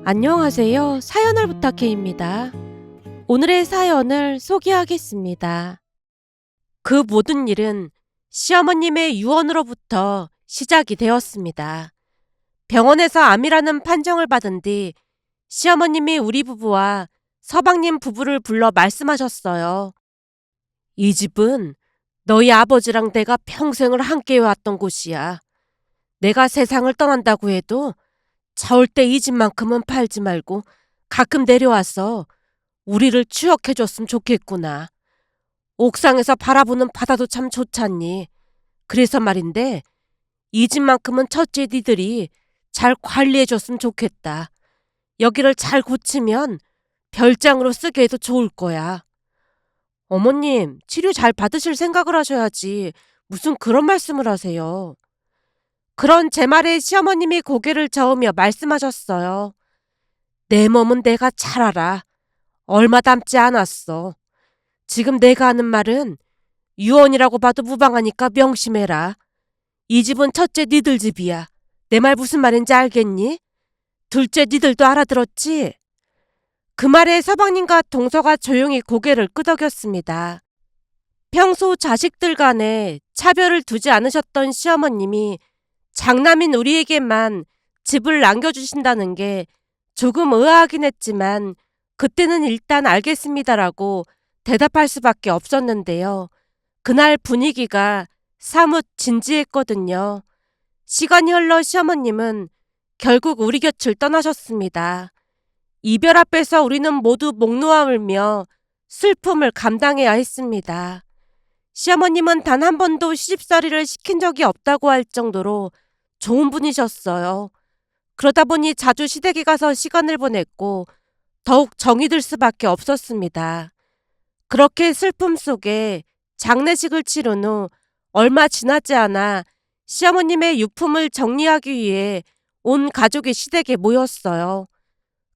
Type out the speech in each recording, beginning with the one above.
안녕하세요. 사연을 부탁해입니다. 오늘의 사연을 소개하겠습니다. 그 모든 일은 시어머님의 유언으로부터 시작이 되었습니다. 병원에서 암이라는 판정을 받은 뒤 시어머님이 우리 부부와 서방님 부부를 불러 말씀하셨어요. 이 집은 너희 아버지랑 내가 평생을 함께 해왔던 곳이야. 내가 세상을 떠난다고 해도 절대 이 집만큼은 팔지 말고 가끔 내려와서 우리를 추억해줬으면 좋겠구나. 옥상에서 바라보는 바다도 참 좋잖니. 그래서 말인데 이 집만큼은 첫째 니들이 잘 관리해줬으면 좋겠다. 여기를 잘 고치면 별장으로 쓰게 해도 좋을 거야. 어머님, 치료 잘 받으실 생각을 하셔야지. 무슨 그런 말씀을 하세요. 그런 제 말에 시어머님이 고개를 저으며 말씀하셨어요. 내 몸은 내가 잘 알아. 얼마 남지 않았어. 지금 내가 하는 말은 유언이라고 봐도 무방하니까 명심해라. 이 집은 첫째 니들 집이야. 내 말 무슨 말인지 알겠니? 둘째 니들도 알아들었지? 그 말에 서방님과 동서가 조용히 고개를 끄덕였습니다. 평소 자식들 간에 차별을 두지 않으셨던 시어머님이 장남인 우리에게만 집을 남겨주신다는 게 조금 의아하긴 했지만 그때는 일단 알겠습니다라고 대답할 수밖에 없었는데요. 그날 분위기가 사뭇 진지했거든요. 시간이 흘러 시어머님은 결국 우리 곁을 떠나셨습니다. 이별 앞에서 우리는 모두 목 놓아 울며 슬픔을 감당해야 했습니다. 시어머님은 단 한 번도 시집살이를 시킨 적이 없다고 할 정도로 좋은 분이셨어요. 그러다 보니 자주 시댁에 가서 시간을 보냈고 더욱 정이 들 수밖에 없었습니다. 그렇게 슬픔 속에 장례식을 치른 후 얼마 지나지 않아 시어머님의 유품을 정리하기 위해 온 가족이 시댁에 모였어요.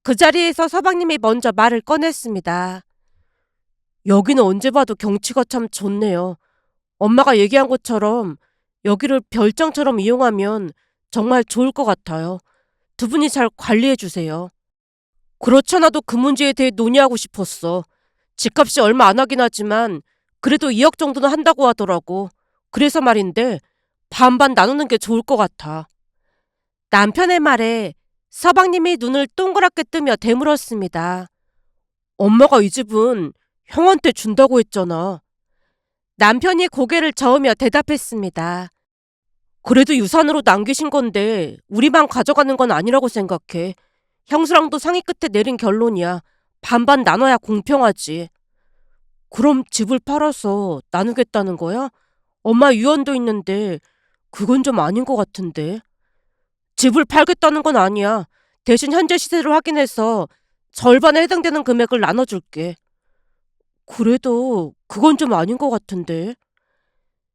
그 자리에서 서방님이 먼저 말을 꺼냈습니다. 여기는 언제 봐도 경치가 참 좋네요. 엄마가 얘기한 것처럼 여기를 별장처럼 이용하면 정말 좋을 것 같아요. 두 분이 잘 관리해 주세요. 그렇잖아도 그 문제에 대해 논의하고 싶었어. 집값이 얼마 안 하긴 하지만 그래도 2억 정도는 한다고 하더라고. 그래서 말인데 반반 나누는 게 좋을 것 같아. 남편의 말에 서방님이 눈을 동그랗게 뜨며 되물었습니다. 엄마가 이 집은 형한테 준다고 했잖아. 남편이 고개를 저으며 대답했습니다. 그래도 유산으로 남기신 건데 우리만 가져가는 건 아니라고 생각해. 형수랑도 상의 끝에 내린 결론이야. 반반 나눠야 공평하지. 그럼 집을 팔아서 나누겠다는 거야? 엄마 유언도 있는데 그건 좀 아닌 것 같은데. 집을 팔겠다는 건 아니야. 대신 현재 시세를 확인해서 절반에 해당되는 금액을 나눠줄게. 그래도 그건 좀 아닌 것 같은데.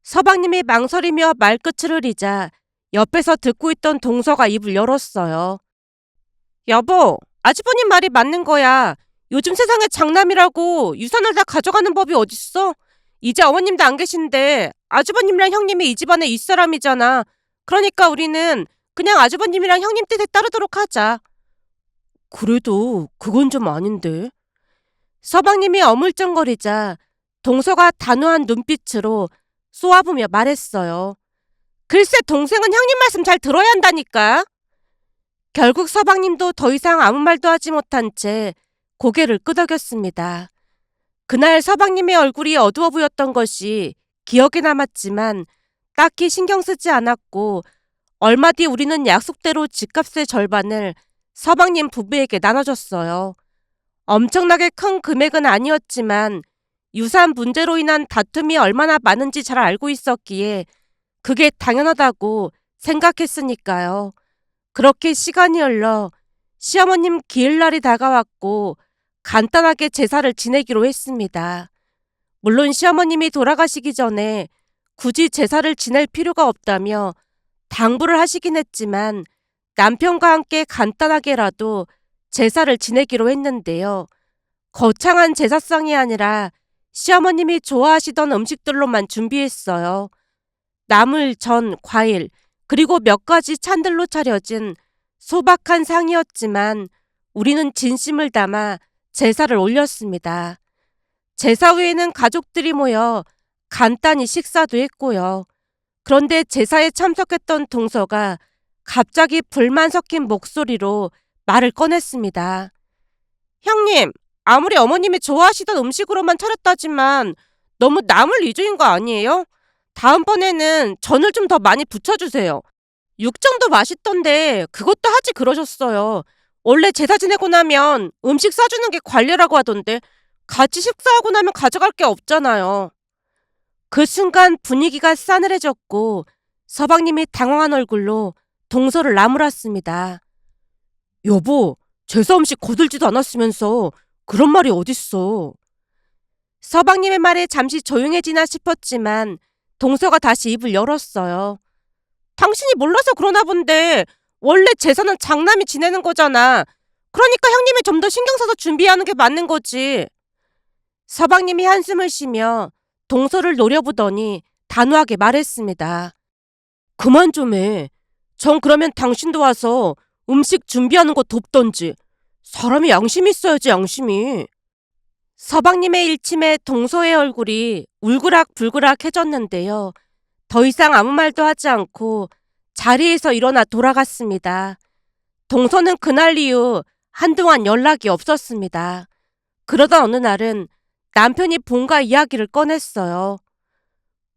서방님이 망설이며 말끝을 흐리자 옆에서 듣고 있던 동서가 입을 열었어요. 여보, 아주버님 말이 맞는 거야. 요즘 세상에 장남이라고 유산을 다 가져가는 법이 어딨어? 이제 어머님도 안 계신데 아주버님이랑 형님이 이 집안의 윗사람이잖아. 그러니까 우리는 그냥 아주버님이랑 형님 뜻에 따르도록 하자. 그래도 그건 좀 아닌데. 서방님이 어물쩡거리자 동서가 단호한 눈빛으로 쏘아보며 말했어요. 글쎄 동생은 형님 말씀 잘 들어야 한다니까. 결국 서방님도 더 이상 아무 말도 하지 못한 채 고개를 끄덕였습니다. 그날 서방님의 얼굴이 어두워 보였던 것이 기억에 남았지만 딱히 신경 쓰지 않았고 얼마 뒤 우리는 약속대로 집값의 절반을 서방님 부부에게 나눠줬어요. 엄청나게 큰 금액은 아니었지만 유산 문제로 인한 다툼이 얼마나 많은지 잘 알고 있었기에 그게 당연하다고 생각했으니까요. 그렇게 시간이 흘러 시어머님 기일날이 다가왔고 간단하게 제사를 지내기로 했습니다. 물론 시어머님이 돌아가시기 전에 굳이 제사를 지낼 필요가 없다며 당부를 하시긴 했지만 남편과 함께 간단하게라도 제사를 지내기로 했는데요. 거창한 제사상이 아니라 시어머님이 좋아하시던 음식들로만 준비했어요. 나물, 전, 과일, 그리고 몇 가지 찬들로 차려진 소박한 상이었지만 우리는 진심을 담아 제사를 올렸습니다. 제사 후에는 가족들이 모여 간단히 식사도 했고요. 그런데 제사에 참석했던 동서가 갑자기 불만 섞인 목소리로 말을 꺼냈습니다. 형님, 아무리 어머님이 좋아하시던 음식으로만 차렸다지만 너무 나물 위주인 거 아니에요? 다음번에는 전을 좀 더 많이 부쳐주세요. 육전도 맛있던데 그것도 하지 그러셨어요. 원래 제사 지내고 나면 음식 싸주는 게 관례라고 하던데 같이 식사하고 나면 가져갈 게 없잖아요. 그 순간 분위기가 싸늘해졌고 서방님이 당황한 얼굴로 동서를 나무랐습니다. 여보, 제사 음식 거들지도 않았으면서 그런 말이 어딨어. 서방님의 말에 잠시 조용해지나 싶었지만 동서가 다시 입을 열었어요. 당신이 몰라서 그러나 본데 원래 제사는 장남이 지내는 거잖아. 그러니까 형님이 좀 더 신경 써서 준비하는 게 맞는 거지. 서방님이 한숨을 쉬며 동서를 노려보더니 단호하게 말했습니다. 그만 좀 해. 전 그러면 당신도 와서 음식 준비하는 거 돕던지. 사람이 양심이 있어야지, 양심이. 서방님의 일침에 동서의 얼굴이 울그락불그락해졌는데요. 더 이상 아무 말도 하지 않고 자리에서 일어나 돌아갔습니다. 동서는 그날 이후 한동안 연락이 없었습니다. 그러다 어느 날은 남편이 본가 이야기를 꺼냈어요.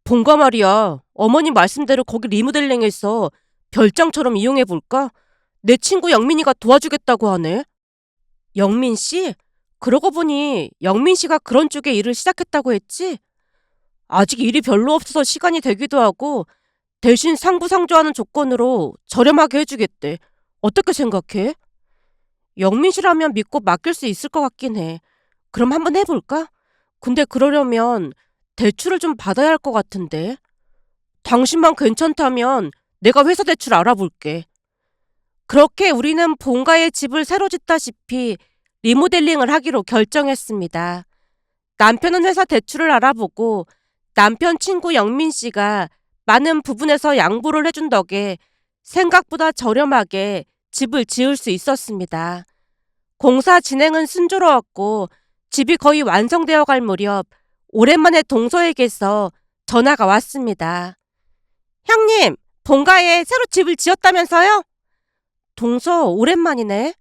본가 말이야. 어머님 말씀대로 거기 리모델링해서 별장처럼 이용해볼까? 내 친구 영민이가 도와주겠다고 하네. 영민 씨? 그러고 보니 영민 씨가 그런 쪽에 일을 시작했다고 했지? 아직 일이 별로 없어서 시간이 되기도 하고 대신 상부상조하는 조건으로 저렴하게 해주겠대. 어떻게 생각해? 영민 씨라면 믿고 맡길 수 있을 것 같긴 해. 그럼 한번 해볼까? 근데 그러려면 대출을 좀 받아야 할 것 같은데. 당신만 괜찮다면 내가 회사 대출 알아볼게. 그렇게 우리는 본가의 집을 새로 짓다시피 리모델링을 하기로 결정했습니다. 남편은 회사 대출을 알아보고 남편 친구 영민 씨가 많은 부분에서 양보를 해준 덕에 생각보다 저렴하게 집을 지을 수 있었습니다. 공사 진행은 순조로웠고 집이 거의 완성되어 갈 무렵 오랜만에 동서에게서 전화가 왔습니다. 형님, 본가에 새로 집을 지었다면서요? 동서, 오랜만이네.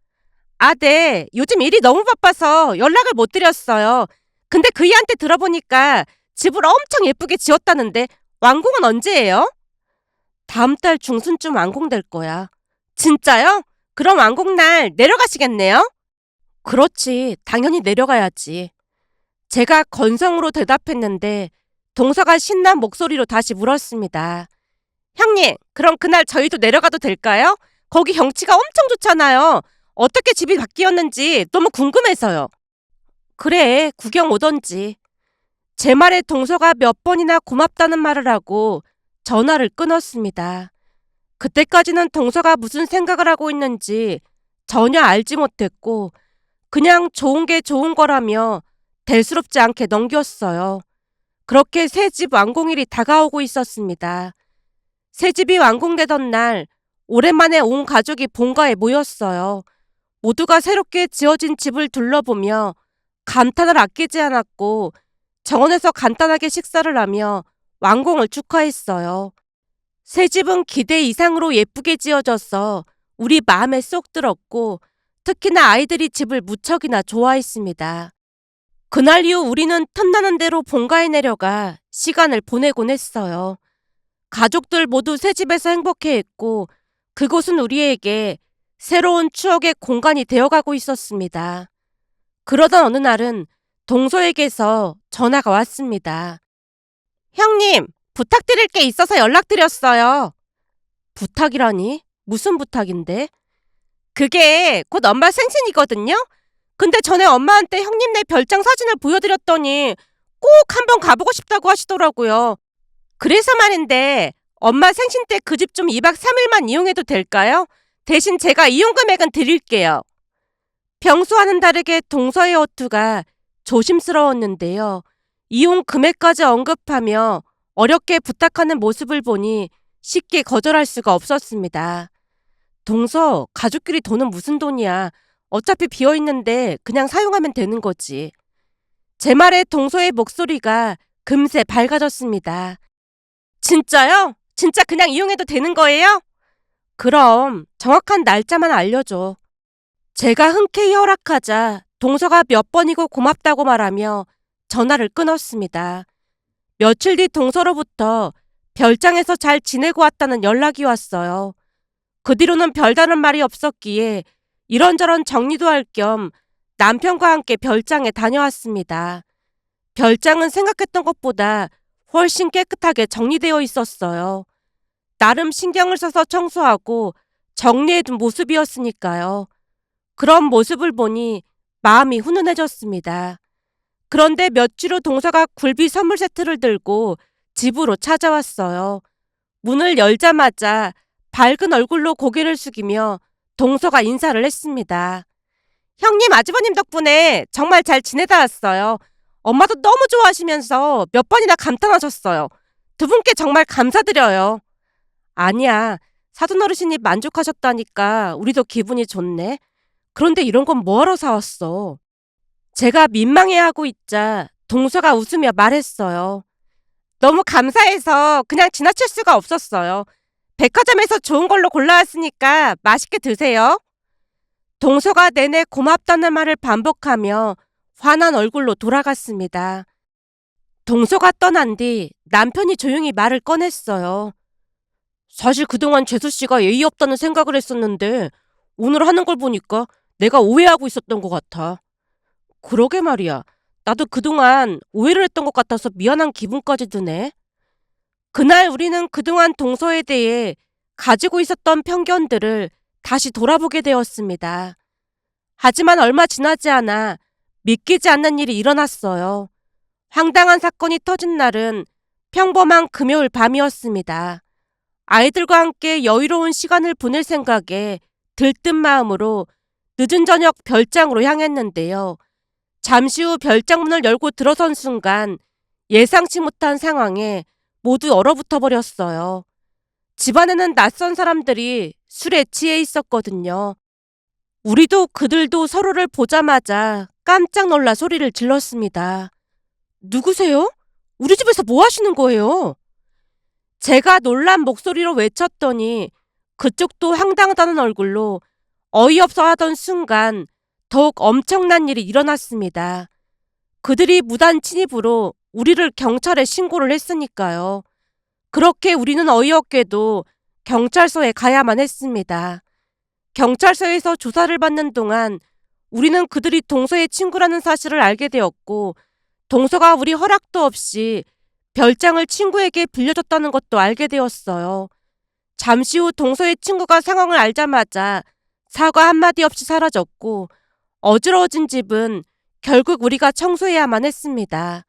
아, 네. 요즘 일이 너무 바빠서 연락을 못 드렸어요. 근데 그이한테 들어보니까 집을 엄청 예쁘게 지었다는데 완공은 언제예요? 다음 달 중순쯤 완공될 거야. 진짜요? 그럼 완공날 내려가시겠네요? 그렇지. 당연히 내려가야지. 제가 건성으로 대답했는데 동서가 신난 목소리로 다시 물었습니다. 형님, 그럼 그날 저희도 내려가도 될까요? 거기 경치가 엄청 좋잖아요. 어떻게 집이 바뀌었는지 너무 궁금해서요. 그래, 구경 오던지. 제 말에 동서가 몇 번이나 고맙다는 말을 하고 전화를 끊었습니다. 그때까지는 동서가 무슨 생각을 하고 있는지 전혀 알지 못했고 그냥 좋은 게 좋은 거라며 대수롭지 않게 넘겼어요. 그렇게 새 집 완공일이 다가오고 있었습니다. 새 집이 완공되던 날 오랜만에 온 가족이 본가에 모였어요. 모두가 새롭게 지어진 집을 둘러보며 감탄을 아끼지 않았고 정원에서 간단하게 식사를 하며 완공을 축하했어요. 새 집은 기대 이상으로 예쁘게 지어져서 우리 마음에 쏙 들었고 특히나 아이들이 집을 무척이나 좋아했습니다. 그날 이후 우리는 탐나는 대로 본가에 내려가 시간을 보내곤 했어요. 가족들 모두 새 집에서 행복해했고 그곳은 우리에게 새로운 추억의 공간이 되어가고 있었습니다. 그러던 어느 날은 동서에게서 전화가 왔습니다. 형님, 부탁드릴 게 있어서 연락드렸어요. 부탁이라니? 무슨 부탁인데? 그게 곧 엄마 생신이거든요? 근데 전에 엄마한테 형님네 별장 사진을 보여드렸더니 꼭 한번 가보고 싶다고 하시더라고요. 그래서 말인데 엄마 생신 때 그 집 좀 2박 3일만 이용해도 될까요? 대신 제가 이용 금액은 드릴게요. 평소와는 다르게 동서의 어투가 조심스러웠는데요. 이용 금액까지 언급하며 어렵게 부탁하는 모습을 보니 쉽게 거절할 수가 없었습니다. 동서, 가족끼리 돈은 무슨 돈이야. 어차피 비어있는데 그냥 사용하면 되는 거지. 제 말에 동서의 목소리가 금세 밝아졌습니다. 진짜요? 진짜 그냥 이용해도 되는 거예요? 그럼 정확한 날짜만 알려줘. 제가 흔쾌히 허락하자 동서가 몇 번이고 고맙다고 말하며 전화를 끊었습니다. 며칠 뒤 동서로부터 별장에서 잘 지내고 왔다는 연락이 왔어요. 그 뒤로는 별다른 말이 없었기에 이런저런 정리도 할 겸 남편과 함께 별장에 다녀왔습니다. 별장은 생각했던 것보다 훨씬 깨끗하게 정리되어 있었어요. 나름 신경을 써서 청소하고 정리해둔 모습이었으니까요. 그런 모습을 보니 마음이 훈훈해졌습니다. 그런데 며칠 후 동서가 굴비 선물 세트를 들고 집으로 찾아왔어요. 문을 열자마자 밝은 얼굴로 고개를 숙이며 동서가 인사를 했습니다. 형님, 아주버님 덕분에 정말 잘 지내다 왔어요. 엄마도 너무 좋아하시면서 몇 번이나 감탄하셨어요. 두 분께 정말 감사드려요. 아니야, 사돈 어르신이 만족하셨다니까 우리도 기분이 좋네. 그런데 이런 건 뭐하러 사왔어? 제가 민망해하고 있자 동서가 웃으며 말했어요. 너무 감사해서 그냥 지나칠 수가 없었어요. 백화점에서 좋은 걸로 골라왔으니까 맛있게 드세요. 동서가 내내 고맙다는 말을 반복하며 화난 얼굴로 돌아갔습니다. 동서가 떠난 뒤 남편이 조용히 말을 꺼냈어요. 사실 그동안 재수 씨가 예의 없다는 생각을 했었는데 오늘 하는 걸 보니까 내가 오해하고 있었던 것 같아. 그러게 말이야. 나도 그동안 오해를 했던 것 같아서 미안한 기분까지 드네. 그날 우리는 그동안 동서에 대해 가지고 있었던 편견들을 다시 돌아보게 되었습니다. 하지만 얼마 지나지 않아 믿기지 않는 일이 일어났어요. 황당한 사건이 터진 날은 평범한 금요일 밤이었습니다. 아이들과 함께 여유로운 시간을 보낼 생각에 들뜬 마음으로 늦은 저녁 별장으로 향했는데요. 잠시 후 별장 문을 열고 들어선 순간 예상치 못한 상황에 모두 얼어붙어 버렸어요. 집안에는 낯선 사람들이 술에 취해 있었거든요. 우리도 그들도 서로를 보자마자 깜짝 놀라 소리를 질렀습니다. 누구세요? 우리 집에서 뭐 하시는 거예요? 제가 놀란 목소리로 외쳤더니 그쪽도 황당하다는 얼굴로 어이없어 하던 순간 더욱 엄청난 일이 일어났습니다. 그들이 무단 침입으로 우리를 경찰에 신고를 했으니까요. 그렇게 우리는 어이없게도 경찰서에 가야만 했습니다. 경찰서에서 조사를 받는 동안 우리는 그들이 동서의 친구라는 사실을 알게 되었고 동서가 우리 허락도 없이 별장을 친구에게 빌려줬다는 것도 알게 되었어요. 잠시 후 동서의 친구가 상황을 알자마자 사과 한마디 없이 사라졌고 어지러워진 집은 결국 우리가 청소해야만 했습니다.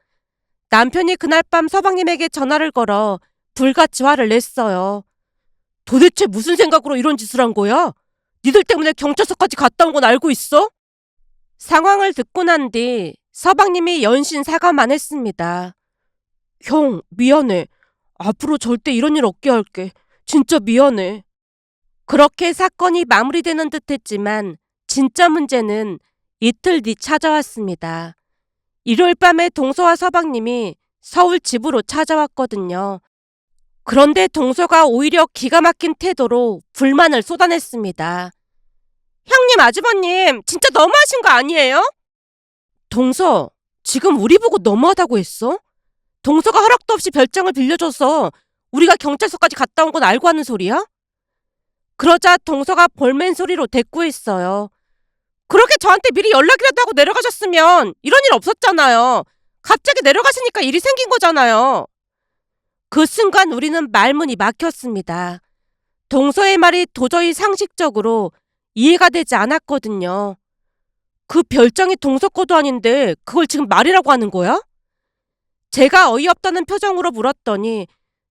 남편이 그날 밤 서방님에게 전화를 걸어 불같이 화를 냈어요. 도대체 무슨 생각으로 이런 짓을 한 거야? 니들 때문에 경찰서까지 갔다 온 건 알고 있어? 상황을 듣고 난 뒤 서방님이 연신 사과만 했습니다. 형, 미안해. 앞으로 절대 이런 일 없게 할게. 진짜 미안해. 그렇게 사건이 마무리되는 듯 했지만 진짜 문제는 이틀 뒤 찾아왔습니다. 일요일 밤에 동서와 서방님이 서울 집으로 찾아왔거든요. 그런데 동서가 오히려 기가 막힌 태도로 불만을 쏟아냈습니다. 형님, 아주버님, 진짜 너무하신 거 아니에요? 동서, 지금 우리 보고 너무하다고 했어? 동서가 허락도 없이 별장을 빌려줘서 우리가 경찰서까지 갔다 온 건 알고 하는 소리야? 그러자 동서가 볼멘 소리로 대꾸했어요. 그렇게 저한테 미리 연락이라도 하고 내려가셨으면 이런 일 없었잖아요. 갑자기 내려가시니까 일이 생긴 거잖아요. 그 순간 우리는 말문이 막혔습니다. 동서의 말이 도저히 상식적으로 이해가 되지 않았거든요. 그 별장이 동서 거도 아닌데 그걸 지금 말이라고 하는 거야? 제가 어이없다는 표정으로 물었더니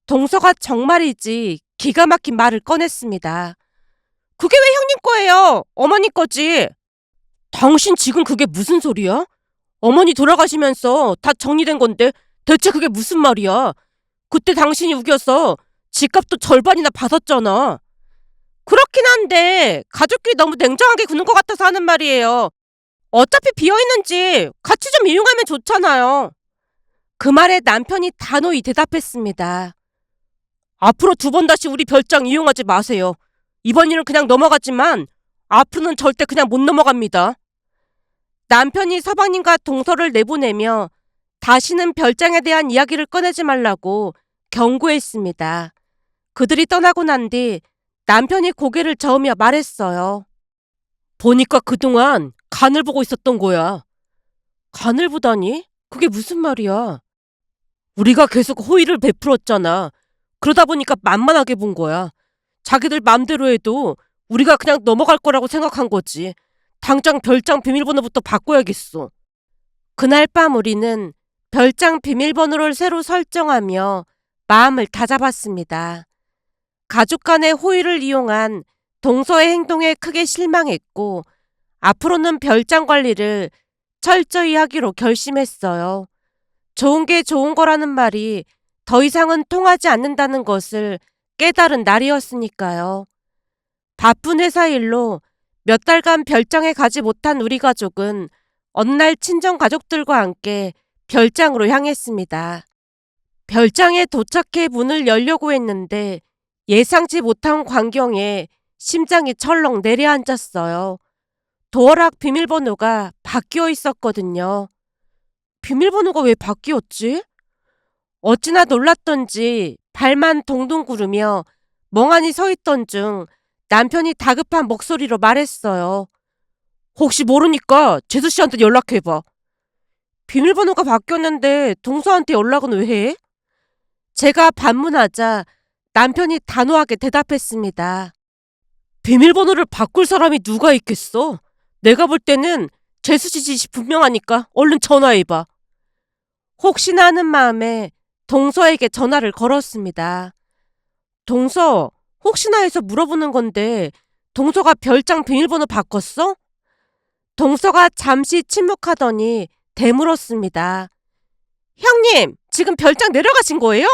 동서가 정말이지 기가 막힌 말을 꺼냈습니다. 그게 왜 형님 거예요? 어머니 거지. 당신 지금 그게 무슨 소리야? 어머니 돌아가시면서 다 정리된 건데 대체 그게 무슨 말이야? 그때 당신이 우겨서 집값도 절반이나 받았잖아. 그렇긴 한데 가족끼리 너무 냉정하게 구는 것 같아서 하는 말이에요. 어차피 비어있는지 같이 좀 이용하면 좋잖아요. 그 말에 남편이 단호히 대답했습니다. 앞으로 두 번 다시 우리 별장 이용하지 마세요. 이번 일은 그냥 넘어갔지만 앞으로는 절대 그냥 못 넘어갑니다. 남편이 서방님과 동서를 내보내며 다시는 별장에 대한 이야기를 꺼내지 말라고 경고했습니다. 그들이 떠나고 난 뒤 남편이 고개를 저으며 말했어요. 보니까 그동안 간을 보고 있었던 거야. 간을 보다니? 그게 무슨 말이야? 우리가 계속 호의를 베풀었잖아. 그러다 보니까 만만하게 본 거야. 자기들 맘대로 해도 우리가 그냥 넘어갈 거라고 생각한 거지. 당장 별장 비밀번호부터 바꿔야겠어. 그날 밤 우리는 별장 비밀번호를 새로 설정하며 마음을 다잡았습니다. 가족 간의 호의를 이용한 동서의 행동에 크게 실망했고 앞으로는 별장 관리를 철저히 하기로 결심했어요. 좋은 게 좋은 거라는 말이 더 이상은 통하지 않는다는 것을 깨달은 날이었으니까요. 바쁜 회사 일로 몇 달간 별장에 가지 못한 우리 가족은 어느 날 친정 가족들과 함께 별장으로 향했습니다. 별장에 도착해 문을 열려고 했는데 예상치 못한 광경에 심장이 철렁 내려앉았어요. 도어락 비밀번호가 바뀌어 있었거든요. 비밀번호가 왜 바뀌었지? 어찌나 놀랐던지 발만 동동 구르며 멍하니 서 있던 중 남편이 다급한 목소리로 말했어요. 혹시 모르니까 재수 씨한테 연락해봐. 비밀번호가 바뀌었는데 동서한테 연락은 왜 해? 제가 반문하자 남편이 단호하게 대답했습니다. 비밀번호를 바꿀 사람이 누가 있겠어? 내가 볼 때는 재수 씨 짓이 분명하니까 얼른 전화해봐. 혹시나 하는 마음에 동서에게 전화를 걸었습니다. 동서, 혹시나 해서 물어보는 건데 동서가 별장 비밀번호 바꿨어? 동서가 잠시 침묵하더니 되물었습니다. 형님, 지금 별장 내려가신 거예요?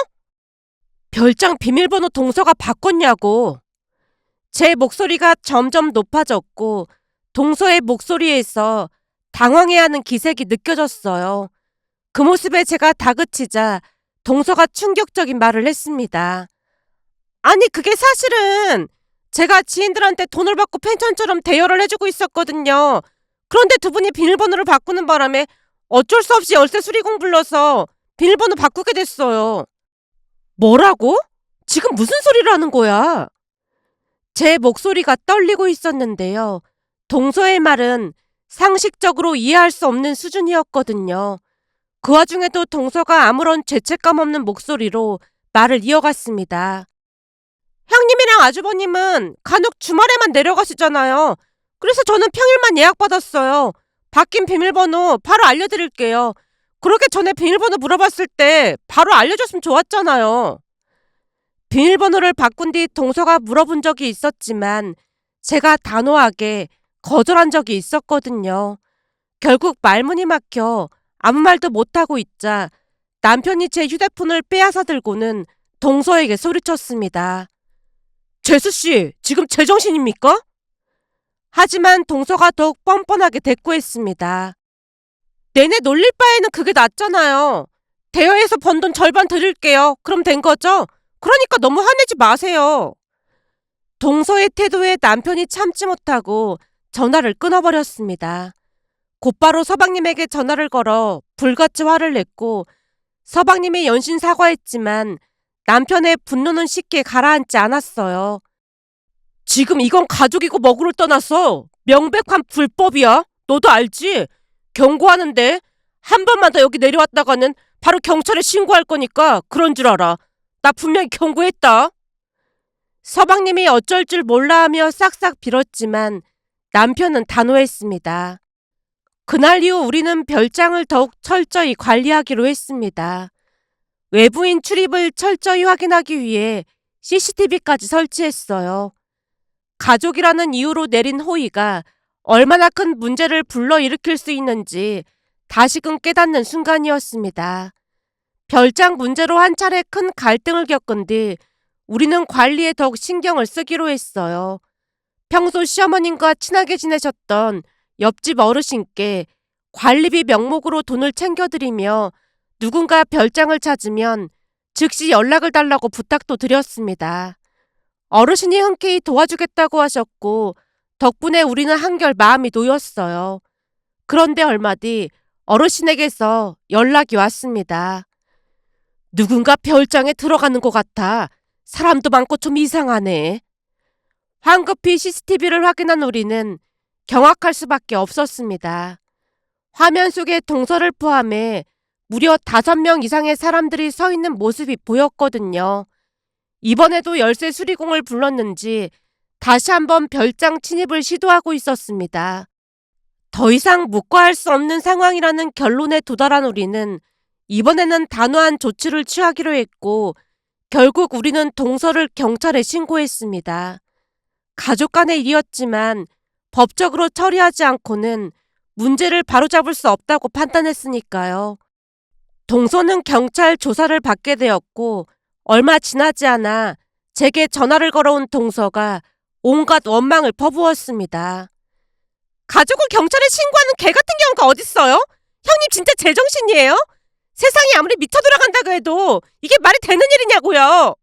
별장 비밀번호 동서가 바꿨냐고. 제 목소리가 점점 높아졌고 동서의 목소리에서 당황해하는 기색이 느껴졌어요. 그 모습에 제가 다그치자 동서가 충격적인 말을 했습니다. 아니 그게 사실은 제가 지인들한테 돈을 받고 펜션처럼 대여를 해주고 있었거든요. 그런데 두 분이 비밀번호를 바꾸는 바람에 어쩔 수 없이 열쇠 수리공 불러서 비밀번호 바꾸게 됐어요. 뭐라고? 지금 무슨 소리를 하는 거야? 제 목소리가 떨리고 있었는데요. 동서의 말은 상식적으로 이해할 수 없는 수준이었거든요. 그 와중에도 동서가 아무런 죄책감 없는 목소리로 말을 이어갔습니다. 형님이랑 아주버님은 간혹 주말에만 내려가시잖아요. 그래서 저는 평일만 예약받았어요. 바뀐 비밀번호 바로 알려드릴게요. 그러기 전에 비밀번호 물어봤을 때 바로 알려줬으면 좋았잖아요. 비밀번호를 바꾼 뒤 동서가 물어본 적이 있었지만 제가 단호하게 거절한 적이 있었거든요. 결국 말문이 막혀 아무 말도 못하고 있자 남편이 제 휴대폰을 빼앗아 들고는 동서에게 소리쳤습니다. 재수씨, 지금 제정신입니까? 하지만 동서가 더욱 뻔뻔하게 대꾸했습니다. 내내 놀릴 바에는 그게 낫잖아요. 대여해서 번 돈 절반 드릴게요. 그럼 된 거죠? 그러니까 너무 화내지 마세요. 동서의 태도에 남편이 참지 못하고 전화를 끊어버렸습니다. 곧바로 서방님에게 전화를 걸어 불같이 화를 냈고 서방님이 연신 사과했지만 남편의 분노는 쉽게 가라앉지 않았어요. 지금 이건 가족이고 먹으를 떠나서 명백한 불법이야. 너도 알지? 경고하는데 한 번만 더 여기 내려왔다가는 바로 경찰에 신고할 거니까 그런 줄 알아. 나 분명히 경고했다. 서방님이 어쩔 줄 몰라 하며 싹싹 빌었지만 남편은 단호했습니다. 그날 이후 우리는 별장을 더욱 철저히 관리하기로 했습니다. 외부인 출입을 철저히 확인하기 위해 CCTV까지 설치했어요. 가족이라는 이유로 내린 호의가 얼마나 큰 문제를 불러일으킬 수 있는지 다시금 깨닫는 순간이었습니다. 별장 문제로 한 차례 큰 갈등을 겪은 뒤 우리는 관리에 더욱 신경을 쓰기로 했어요. 평소 시어머님과 친하게 지내셨던 옆집 어르신께 관리비 명목으로 돈을 챙겨드리며 누군가 별장을 찾으면 즉시 연락을 달라고 부탁도 드렸습니다. 어르신이 흔쾌히 도와주겠다고 하셨고 덕분에 우리는 한결 마음이 놓였어요. 그런데 얼마 뒤 어르신에게서 연락이 왔습니다. 누군가 별장에 들어가는 것 같아. 사람도 많고 좀 이상하네. 황급히 CCTV를 확인한 우리는 경악할 수밖에 없었습니다. 화면 속에 동서를 포함해 무려 5명 이상의 사람들이 서 있는 모습이 보였거든요. 이번에도 열쇠 수리공을 불렀는지 다시 한번 별장 침입을 시도하고 있었습니다. 더 이상 묵과할 수 없는 상황이라는 결론에 도달한 우리는 이번에는 단호한 조치를 취하기로 했고 결국 우리는 동서를 경찰에 신고했습니다. 가족 간의 일이었지만 법적으로 처리하지 않고는 문제를 바로잡을 수 없다고 판단했으니까요. 동서는 경찰 조사를 받게 되었고 얼마 지나지 않아 제게 전화를 걸어온 동서가 온갖 원망을 퍼부었습니다. 가족을 경찰에 신고하는 개 같은 경우가 어딨어요? 형님 진짜 제정신이에요? 세상이 아무리 미쳐 돌아간다고 해도 이게 말이 되는 일이냐고요.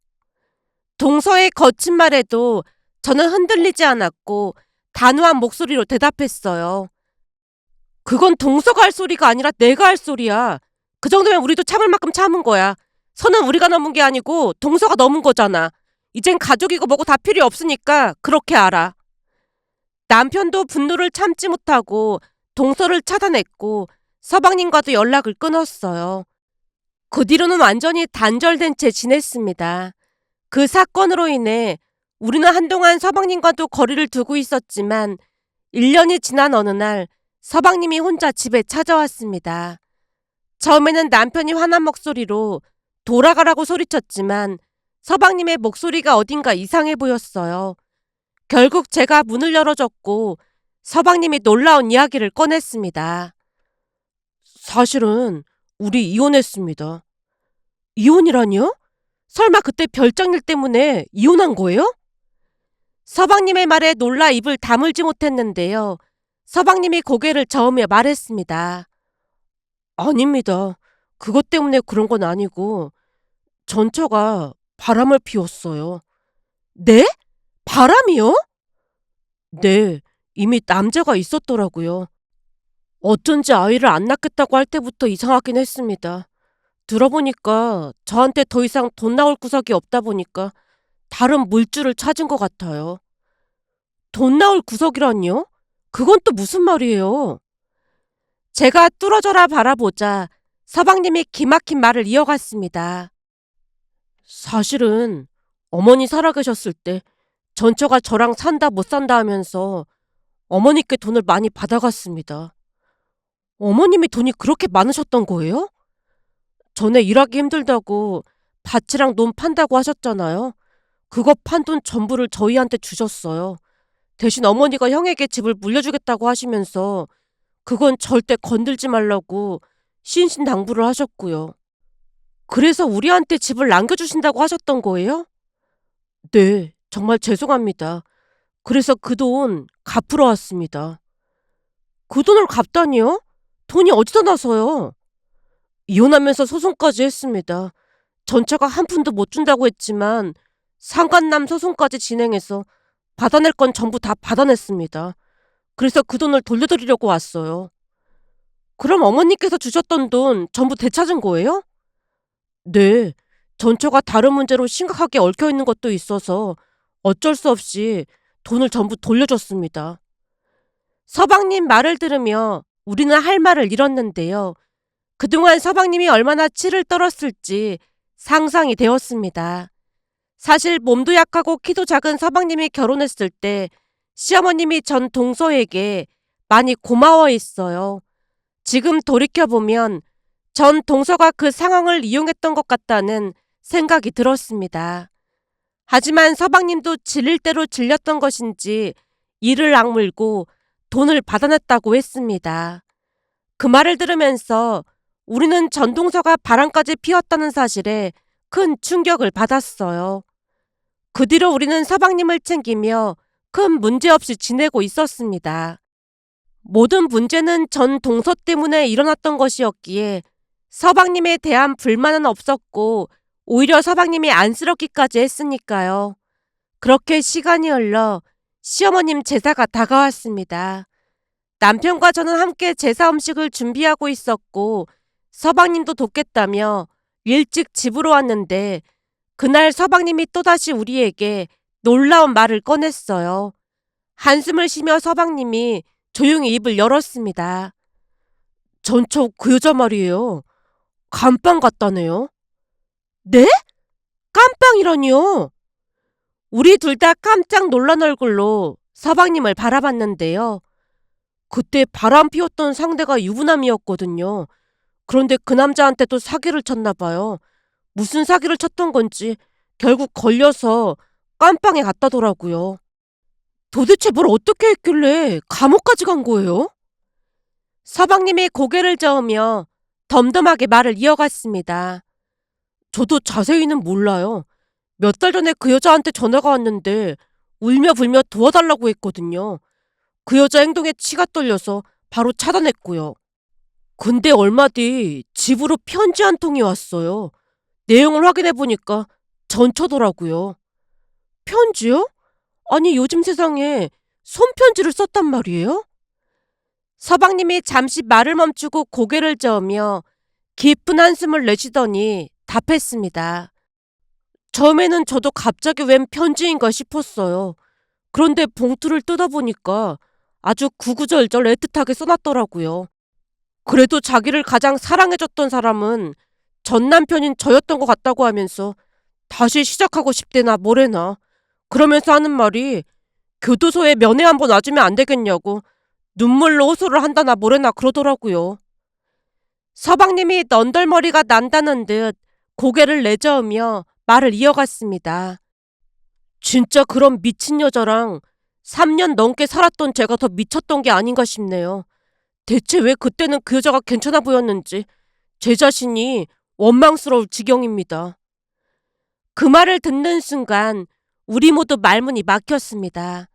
동서의 거친 말에도 저는 흔들리지 않았고 단호한 목소리로 대답했어요. 그건 동서가 할 소리가 아니라 내가 할 소리야. 그 정도면 우리도 참을 만큼 참은 거야. 선은 우리가 넘은 게 아니고 동서가 넘은 거잖아. 이젠 가족이고 뭐고 다 필요 없으니까 그렇게 알아. 남편도 분노를 참지 못하고 동서를 차단했고 서방님과도 연락을 끊었어요. 그 뒤로는 완전히 단절된 채 지냈습니다. 그 사건으로 인해 우리는 한동안 서방님과도 거리를 두고 있었지만 1년이 지난 어느 날 서방님이 혼자 집에 찾아왔습니다. 처음에는 남편이 화난 목소리로 돌아가라고 소리쳤지만 서방님의 목소리가 어딘가 이상해 보였어요. 결국 제가 문을 열어줬고 서방님이 놀라운 이야기를 꺼냈습니다. 사실은 우리 이혼했습니다. 이혼이라니요? 설마 그때 별장일 때문에 이혼한 거예요? 서방님의 말에 놀라 입을 다물지 못했는데요. 서방님이 고개를 저으며 말했습니다. 아닙니다. 그것 때문에 그런 건 아니고 전처가 바람을 피웠어요. 네? 바람이요? 네, 이미 남자가 있었더라고요. 어쩐지 아이를 안 낳겠다고 할 때부터 이상하긴 했습니다. 들어보니까 저한테 더 이상 돈 나올 구석이 없다 보니까 다른 물줄을 찾은 것 같아요. 돈 나올 구석이라니요? 그건 또 무슨 말이에요? 제가 뚫어져라 바라보자 서방님이 기막힌 말을 이어갔습니다. 사실은 어머니 살아계셨을 때 전처가 저랑 산다 못 산다 하면서 어머니께 돈을 많이 받아갔습니다. 어머님이 돈이 그렇게 많으셨던 거예요? 전에 일하기 힘들다고 밭이랑 논 판다고 하셨잖아요. 그거 판 돈 전부를 저희한테 주셨어요. 대신 어머니가 형에게 집을 물려주겠다고 하시면서 그건 절대 건들지 말라고 신신당부를 하셨고요. 그래서 우리한테 집을 남겨주신다고 하셨던 거예요? 네, 정말 죄송합니다. 그래서 그 돈 갚으러 왔습니다. 그 돈을 갚다니요? 돈이 어디서 나서요? 이혼하면서 소송까지 했습니다. 전처가 한 푼도 못 준다고 했지만 상간남 소송까지 진행해서 받아낼 건 전부 다 받아냈습니다. 그래서 그 돈을 돌려드리려고 왔어요. 그럼 어머니께서 주셨던 돈 전부 되찾은 거예요? 네. 전처가 다른 문제로 심각하게 얽혀있는 것도 있어서 어쩔 수 없이 돈을 전부 돌려줬습니다. 서방님 말을 들으며 우리는 할 말을 잃었는데요. 그동안 서방님이 얼마나 치를 떨었을지 상상이 되었습니다. 사실 몸도 약하고 키도 작은 서방님이 결혼했을 때 시어머님이 전 동서에게 많이 고마워했어요. 지금 돌이켜보면 전 동서가 그 상황을 이용했던 것 같다는 생각이 들었습니다. 하지만 서방님도 질릴 대로 질렸던 것인지 이를 악물고 돈을 받아냈다고 했습니다. 그 말을 들으면서 우리는 전 동서가 바람까지 피웠다는 사실에 큰 충격을 받았어요. 그 뒤로 우리는 서방님을 챙기며 큰 문제 없이 지내고 있었습니다. 모든 문제는 전 동서 때문에 일어났던 것이었기에 서방님에 대한 불만은 없었고 오히려 서방님이 안쓰럽기까지 했으니까요. 그렇게 시간이 흘러 시어머님 제사가 다가왔습니다. 남편과 저는 함께 제사 음식을 준비하고 있었고 서방님도 돕겠다며 일찍 집으로 왔는데 그날 서방님이 또다시 우리에게 놀라운 말을 꺼냈어요. 한숨을 쉬며 서방님이 조용히 입을 열었습니다. 전처 그 여자 말이에요. 감빵 같다네요. 네? 깜빵이라니요? 우리 둘 다 깜짝 놀란 얼굴로 서방님을 바라봤는데요. 그때 바람 피웠던 상대가 유부남이었거든요. 그런데 그 남자한테도 사기를 쳤나 봐요. 무슨 사기를 쳤던 건지 결국 걸려서 깜빵에 갔다더라고요. 도대체 뭘 어떻게 했길래 감옥까지 간 거예요? 서방님이 고개를 저으며 덤덤하게 말을 이어갔습니다. 저도 자세히는 몰라요. 몇 달 전에 그 여자한테 전화가 왔는데 울며 불며 도와달라고 했거든요. 그 여자 행동에 치가 떨려서 바로 차단했고요. 근데 얼마 뒤 집으로 편지 한 통이 왔어요. 내용을 확인해 보니까 전처더라고요. 편지요? 아니 요즘 세상에 손편지를 썼단 말이에요? 서방님이 잠시 말을 멈추고 고개를 저으며 깊은 한숨을 내쉬더니 답했습니다. 처음에는 저도 갑자기 웬 편지인가 싶었어요. 그런데 봉투를 뜯어보니까 아주 구구절절 애틋하게 써놨더라고요. 그래도 자기를 가장 사랑해줬던 사람은 전 남편인 저였던 것 같다고 하면서 다시 시작하고 싶대나 뭐래나 그러면서 하는 말이 교도소에 면회 한번 와주면 안 되겠냐고 눈물로 호소를 한다나 뭐래나 그러더라고요. 서방님이 넌덜머리가 난다는 듯 고개를 내저으며 말을 이어갔습니다. 진짜 그런 미친 여자랑 3년 넘게 살았던 제가 더 미쳤던 게 아닌가 싶네요. 대체 왜 그때는 그 여자가 괜찮아 보였는지 제 자신이 원망스러울 지경입니다. 그 말을 듣는 순간 우리 모두 말문이 막혔습니다.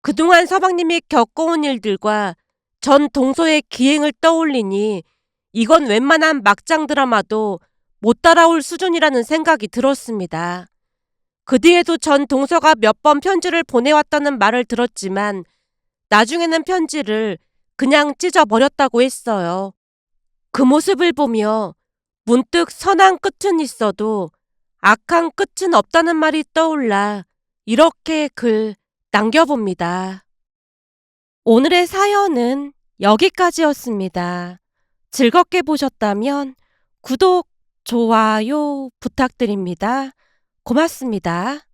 그동안 서방님이 겪어온 일들과 전 동서의 기행을 떠올리니 이건 웬만한 막장 드라마도 못 따라올 수준이라는 생각이 들었습니다. 그 뒤에도 전 동서가 몇 번 편지를 보내왔다는 말을 들었지만 나중에는 편지를 그냥 찢어버렸다고 했어요. 그 모습을 보며 문득 선한 끝은 있어도 악한 끝은 없다는 말이 떠올라 이렇게 글 남겨봅니다. 오늘의 사연은 여기까지였습니다. 즐겁게 보셨다면 구독, 좋아요 부탁드립니다. 고맙습니다.